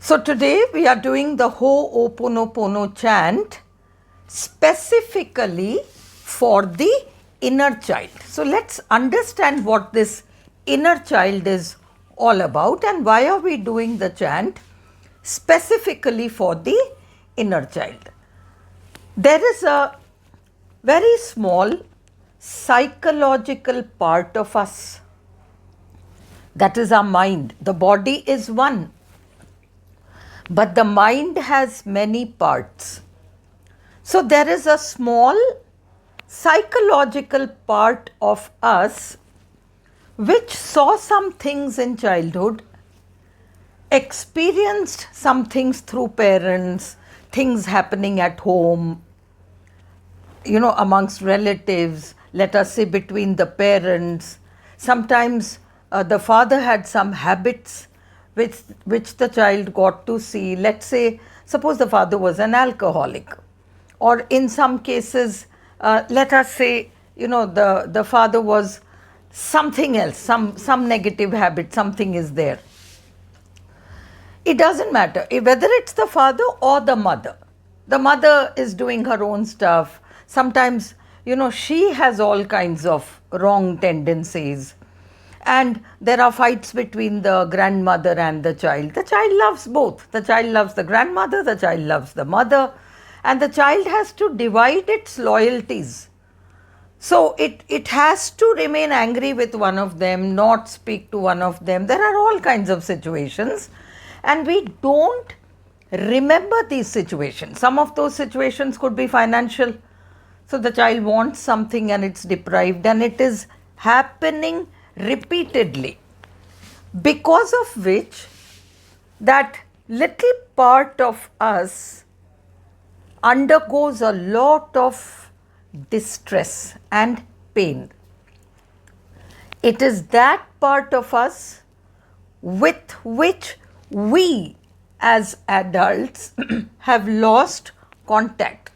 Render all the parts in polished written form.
So today we are doing the Ho'oponopono chant specifically for the inner child. So let's understand what this inner child is all about and why are we doing the chant specifically for the inner child. There is a very small psychological part of us, that is our mind. The body is one, but the mind has many parts. So there is a small psychological part of us which saw some things in childhood, experienced some things through parents, things happening at home, amongst relatives, let us say between the parents. Sometimes the father had some habits which the child got to see. Let's say, suppose the father was an alcoholic, or in some cases, let us say, the father was something else, some negative habit, something is there. It doesn't matter whether it's the father or the mother. The mother is doing her own stuff. Sometimes, she has all kinds of wrong tendencies. And there are fights between the grandmother and the child. The child loves both. The child loves the grandmother, the child loves the mother, and the child has to divide its loyalties. So it has to remain angry with one of them, not speak to one of them. There are all kinds of situations, and we don't remember these situations. Some of those situations could be financial. So the child wants something and it's deprived, and it is happening repeatedly, because of which that little part of us undergoes a lot of distress and pain. It is that part of us with which we as adults have lost contact.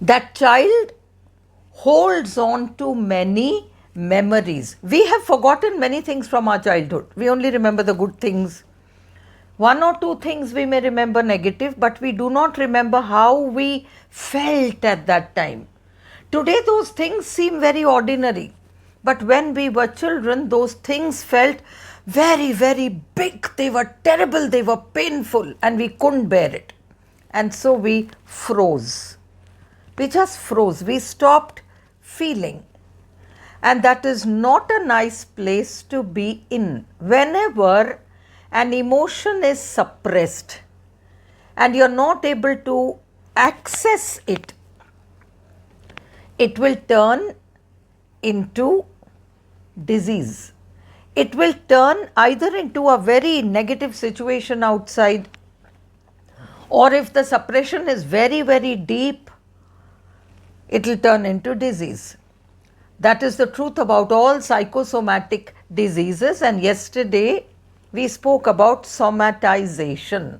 That child holds on to many memories. We have forgotten many things from our childhood. We only remember the good things. One or two things we may remember negative, but we do not remember how we felt at that time. Today those things seem very ordinary, but when we were children, those things felt very, very big. They were terrible, they were painful, and we couldn't bear it. And so we froze. We just froze. We stopped feeling. And that is not a nice place to be in. Whenever an emotion is suppressed and you're not able to access it, it will turn into disease. It will turn either into a very negative situation outside, or if the suppression is very, very deep, it will turn into disease. That is the truth about all psychosomatic diseases, and yesterday we spoke about somatization.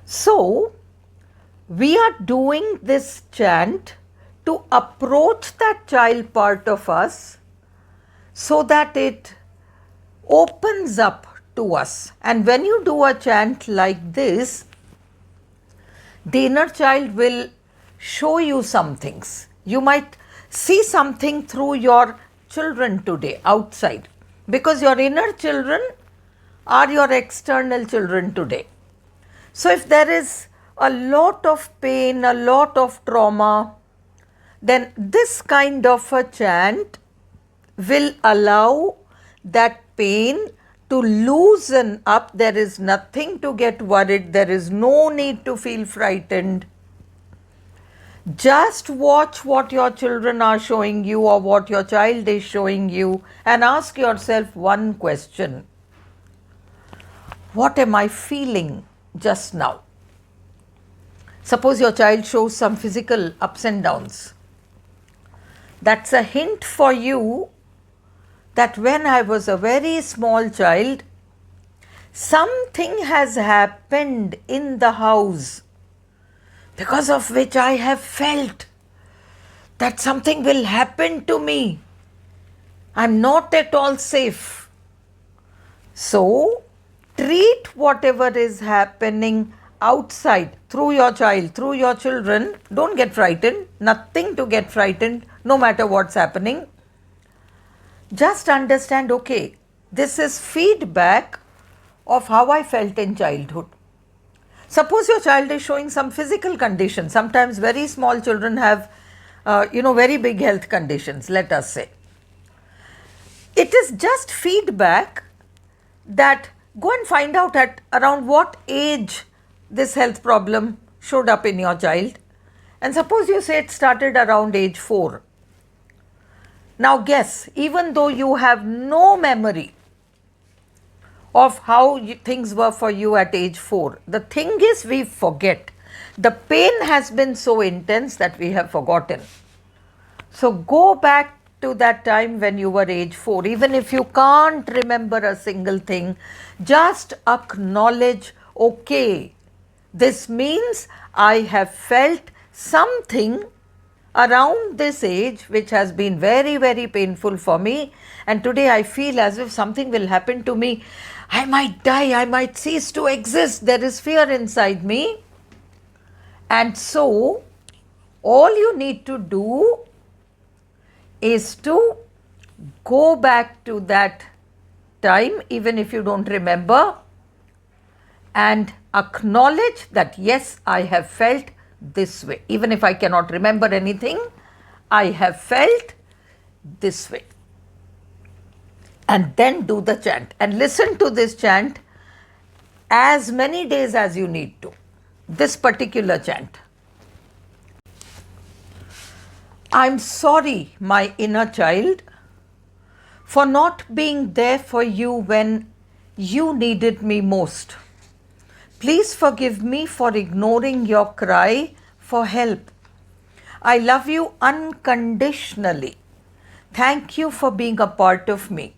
So, we are doing this chant to approach that child part of us so that it opens up to us. And when you do a chant like this, the inner child will show you some things. You might see something through your children today outside, because your inner children are your external children today. So if there is a lot of pain, a lot of trauma, then this kind of a chant will allow that pain to loosen up. There is nothing to get worried. There is no need to feel frightened. Just watch what your children are showing you or what your child is showing you, and ask yourself one question. What am I feeling just now? Suppose your child shows some physical ups and downs. That's a hint for you that when I was a very small child, something has happened in the house because of which I have felt that something will happen to me. I'm not at all safe. So, treat whatever is happening outside through your child, through your children. Don't get frightened, nothing to get frightened, no matter what's happening. Just understand, okay, this is feedback of how I felt in childhood. Suppose your child is showing some physical condition. Sometimes very small children have, very big health conditions, let us say. It is just feedback that go and find out at around what age this health problem showed up in your child. And suppose you say it started around age 4. Now guess, even though you have no memory of how things were for you at age 4, the thing is we forget. The pain has been so intense that we have forgotten. So go back to that time when you were age 4. Even if you can't remember a single thing, just acknowledge, okay, this means I have felt something around this age which has been very, very painful for me, and today I feel as if something will happen to me. I might die, I might cease to exist. There is fear inside me. And so all you need to do is to go back to that time, even if you don't remember, and acknowledge that yes, I have felt this way. Even if I cannot remember anything, I have felt this way. And then do the chant and listen to this chant as many days as you need to. This particular chant. I'm sorry, my inner child, for not being there for you when you needed me most. Please forgive me for ignoring your cry for help. I love you unconditionally. Thank you for being a part of me.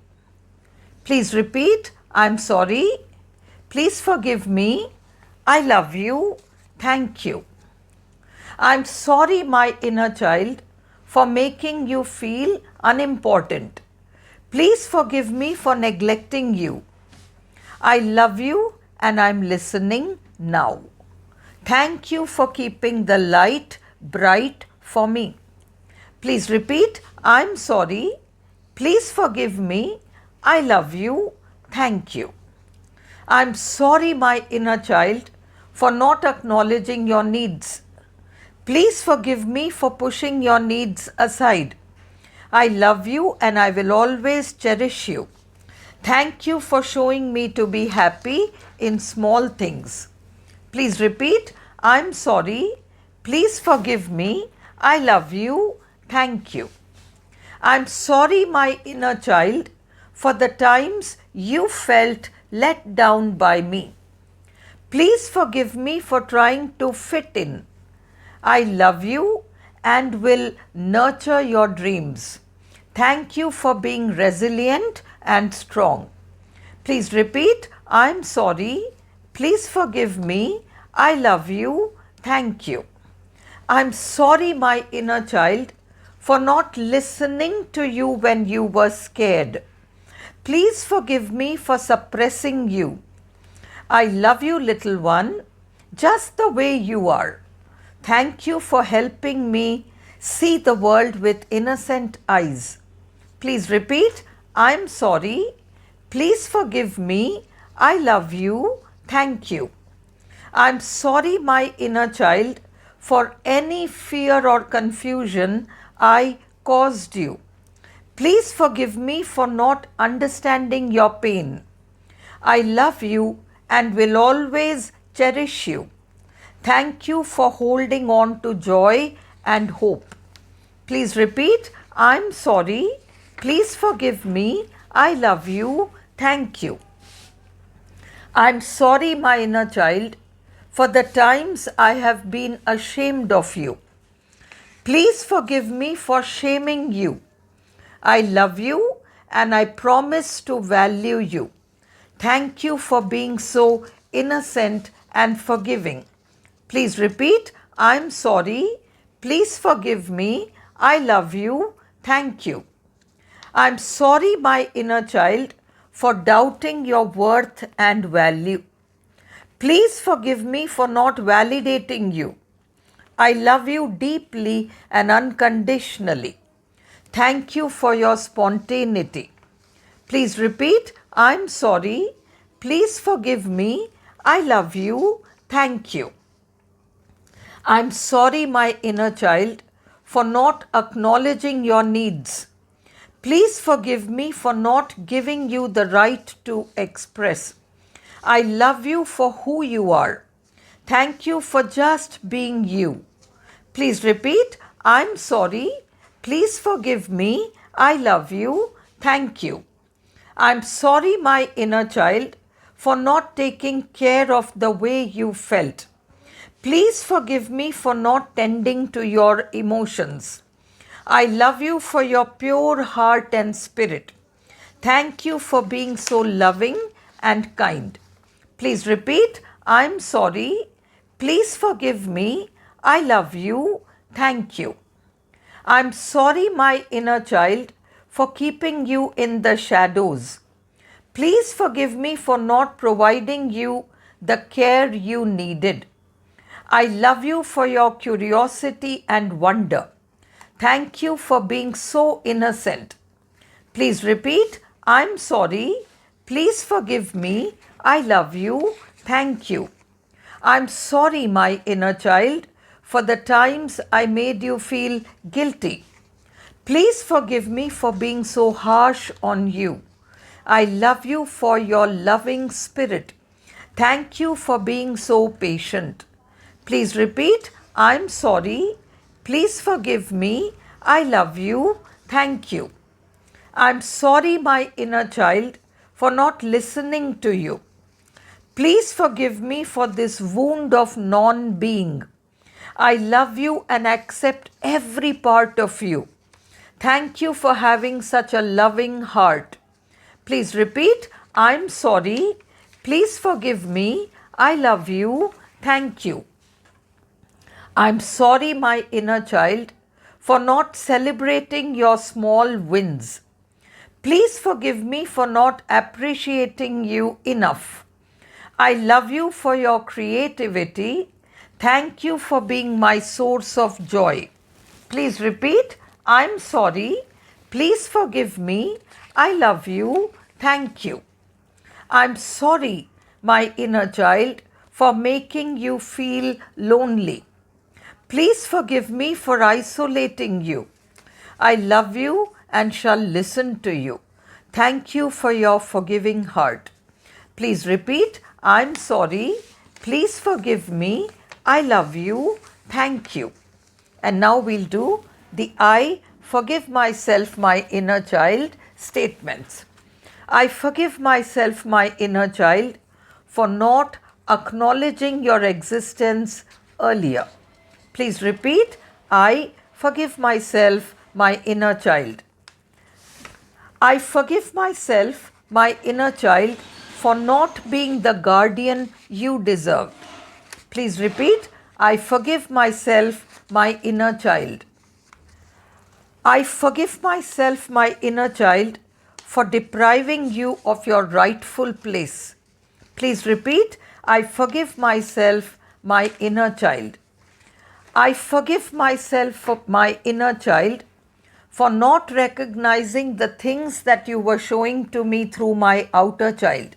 Please repeat, I'm sorry. Please forgive me. I love you. Thank you. I'm sorry, my inner child, for making you feel unimportant. Please forgive me for neglecting you. I love you and I'm listening now. Thank you for keeping the light bright for me. Please repeat, I'm sorry. Please forgive me. I love you. Thank you. I'm sorry, my inner child, for not acknowledging your needs. Please forgive me for pushing your needs aside. I love you and I will always cherish you. Thank you for showing me to be happy in small things. Please repeat, I'm sorry. Please forgive me. I love you. Thank you. I'm sorry, my inner child, for the times you felt let down by me. Please forgive me for trying to fit in. I love you and will nurture your dreams. Thank you for being resilient and strong. Please repeat, I'm sorry. Please forgive me. I love you. Thank you. I'm sorry, my inner child, for not listening to you when you were scared. Please forgive me for suppressing you. I love you, little one, just the way you are. Thank you for helping me see the world with innocent eyes. Please repeat, I'm sorry. Please forgive me. I love you. Thank you. I'm sorry, my inner child, for any fear or confusion I caused you. Please forgive me for not understanding your pain. I love you and will always cherish you. Thank you for holding on to joy and hope. Please repeat, I'm sorry. Please forgive me. I love you. Thank you. I'm sorry, my inner child, for the times I have been ashamed of you. Please forgive me for shaming you. I love you and I promise to value you. Thank you for being so innocent and forgiving. Please repeat, I'm sorry. Please forgive me. I love you. Thank you. I'm sorry, my inner child, for doubting your worth and value. Please forgive me for not validating you. I love you deeply and unconditionally. Thank you for your spontaneity. Please repeat, I'm sorry. Please forgive me. I love you. Thank you. I'm sorry, my inner child, for not acknowledging your needs. Please forgive me for not giving you the right to express. I love you for who you are. Thank you for just being you. Please repeat, I'm sorry. Please forgive me. I love you. Thank you. I'm sorry, my inner child, for not taking care of the way you felt. Please forgive me for not tending to your emotions. I love you for your pure heart and spirit. Thank you for being so loving and kind. Please repeat, I'm sorry. Please forgive me. I love you. Thank you. I'm sorry, my inner child, for keeping you in the shadows. Please forgive me for not providing you the care you needed. I love you for your curiosity and wonder. Thank you for being so innocent. Please repeat, I'm sorry. Please forgive me. I love you. Thank you. I'm sorry, my inner child, for the times I made you feel guilty. Please forgive me for being so harsh on you. I love you for your loving spirit. Thank you for being so patient. Please repeat, I'm sorry. Please forgive me. I love you. Thank you. I'm sorry, my inner child, for not listening to you. Please forgive me for this wound of non being. I love you and accept every part of you. Thank you for having such a loving heart. Please repeat, I'm sorry. Please forgive me. I love you. Thank you. I'm sorry, my inner child, for not celebrating your small wins. Please forgive me for not appreciating you enough. I love you for your creativity. Thank you for being my source of joy. Please repeat, I'm sorry. Please forgive me. I love you. Thank you. I'm sorry, my inner child, for making you feel lonely. Please forgive me for isolating you. I love you and shall listen to you. Thank you for your forgiving heart. Please repeat, I'm sorry. Please forgive me. I love you. Thank you. And now we'll do the I forgive myself, my inner child statements. I forgive myself, my inner child, for not acknowledging your existence earlier. Please repeat, I forgive myself, my inner child. I forgive myself, my inner child, for not being the guardian you deserve. Please repeat, I forgive myself, my inner child. I forgive myself, my inner child, for depriving you of your rightful place. Please repeat, I forgive myself, my inner child. I forgive myself for my inner child for not recognizing the things that you were showing to me through my outer child.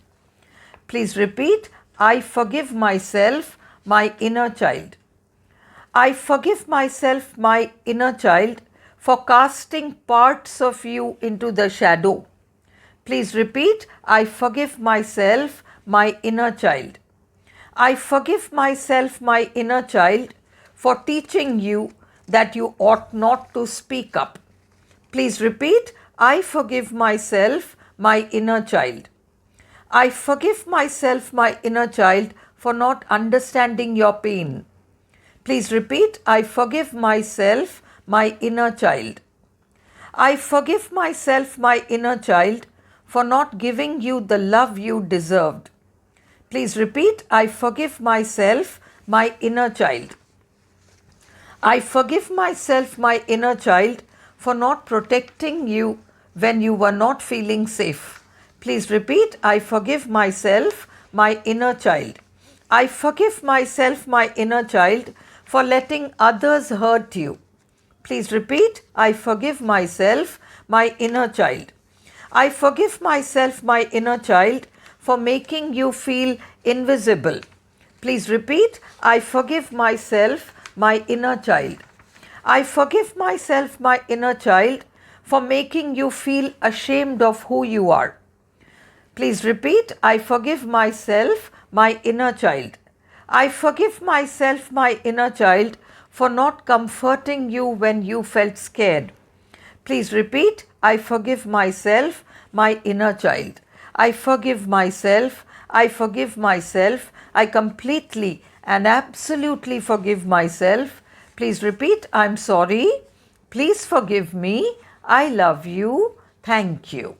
Please repeat, I forgive myself, my inner child. I forgive myself, my inner child, for casting parts of you into the shadow. Please repeat, I forgive myself, my inner child. I forgive myself, my inner child, for teaching you that you ought not to speak up. Please repeat, I forgive myself, my inner child. I forgive myself, my inner child, for not understanding your pain. Please repeat, I forgive myself, my inner child. I forgive myself, my inner child, for not giving you the love you deserved. Please repeat, I forgive myself, my inner child. I forgive myself, my inner child, for not protecting you when you were not feeling safe. Please repeat, I forgive myself, my inner child. I forgive myself, my inner child, for letting others hurt you. Please repeat, I forgive myself, my inner child. I forgive myself, my inner child, for making you feel invisible. Please repeat, I forgive myself, my inner child. I forgive myself, my inner child, for making you feel ashamed of who you are. Please repeat, I forgive myself, my inner child. I forgive myself, my inner child, for not comforting you when you felt scared. Please repeat, I forgive myself, my inner child. I forgive myself, I forgive myself, I completely and absolutely forgive myself. Please repeat, I'm sorry, please forgive me, I love you, thank you.